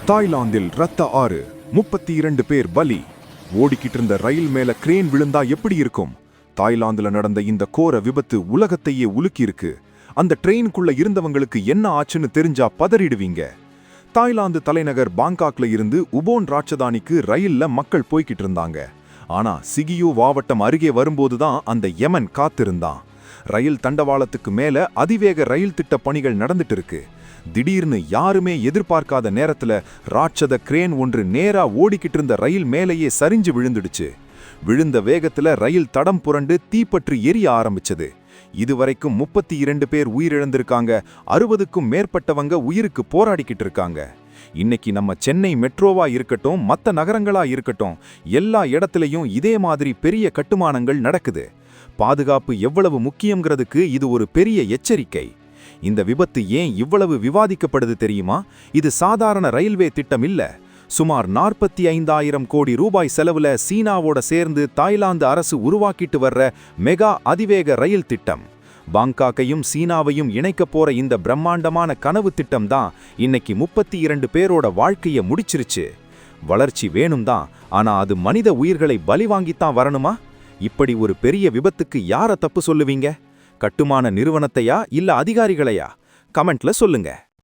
தாய்லாந்தில் ரத்த ஆறு 32 பேர் பலி. ஓடிக்கிட்டு இருந்த ரயில் மேல கிரேன் விழுந்தா எப்படி இருக்கும்? தாய்லாந்துல நடந்த இந்த கோர விபத்து உலகத்தையே உலுக்கியிருக்கு. அந்த ட்ரெயினுக்குள்ள இருந்தவங்களுக்கு என்ன ஆச்சுன்னு தெரிஞ்சா பதறிடுவீங்க. தாய்லாந்து தலைநகர் பாங்காக்ல இருந்து உபோன் ராட்சதானிக்கு ரயில்ல மக்கள் போய்கிட்டு இருந்தாங்க. ஆனா சிகியோ மாவட்டம் அருகே வரும்போதுதான் அந்த யமன் காத்திருந்தான். ரயில் தண்டவாளத்துக்கு மேல அதிவேக ரயில் திட்ட பணிகள் நடந்துட்டு இருக்கு. திடீர்னு யாருமே எதிர்பார்க்காத நேரத்துல ராட்சத கிரேன் ஒன்று நேரா ஓடிக்கிட்டு இருந்த ரயில் மேலேயே சரிஞ்சு விழுந்துடுச்சு. விழுந்த வேகத்துல ரயில் தடம் புரண்டு தீப்பற்றி எரிய ஆரம்பிச்சது. இதுவரைக்கும் 32 பேர் உயிரிழந்திருக்காங்க. 60க்கும் மேற்பட்டவங்க உயிருக்கு போராடிக்கிட்டு இருக்காங்க. இன்னைக்கு நம்ம சென்னை மெட்ரோவா இருக்கட்டும், மற்ற நகரங்களா இருக்கட்டும், எல்லா இடத்துலயும் இதே மாதிரி பெரிய கட்டுமானங்கள் நடக்குது. பாதுகாப்பு எவ்வளவு முக்கியங்கிறதுக்கு இது ஒரு பெரிய எச்சரிக்கை. இந்த விபத்து ஏன் இவ்வளவு விவாதிக்கப்படுது தெரியுமா? இது சாதாரண ரயில்வே திட்டம் இல்ல. சுமார் 45,000 கோடி ரூபாய் செலவுல சீனாவோட சேர்ந்து தாய்லாந்து அரசு உருவாக்கிட்டு வர்ற மெகா அதிவேக ரயில் திட்டம். பாங்காக்கையும் சீனாவையும் இணைக்க போற இந்த பிரம்மாண்டமான கனவு திட்டம் தான் இன்னைக்கு 32 பேரோட வாழ்க்கைய முடிச்சிருச்சு. வளர்ச்சி வேணும் தான், ஆனா அது மனித உயிர்களை பலி வாங்கித்தான் வரணுமா? இப்படி ஒரு பெரிய விபத்துக்கு யார தப்பு சொல்லுவீங்க? கட்டுமான நிறுவனத்தையா இல்ல அதிகாரிகளையா? கமெண்ட்ல சொல்லுங்க.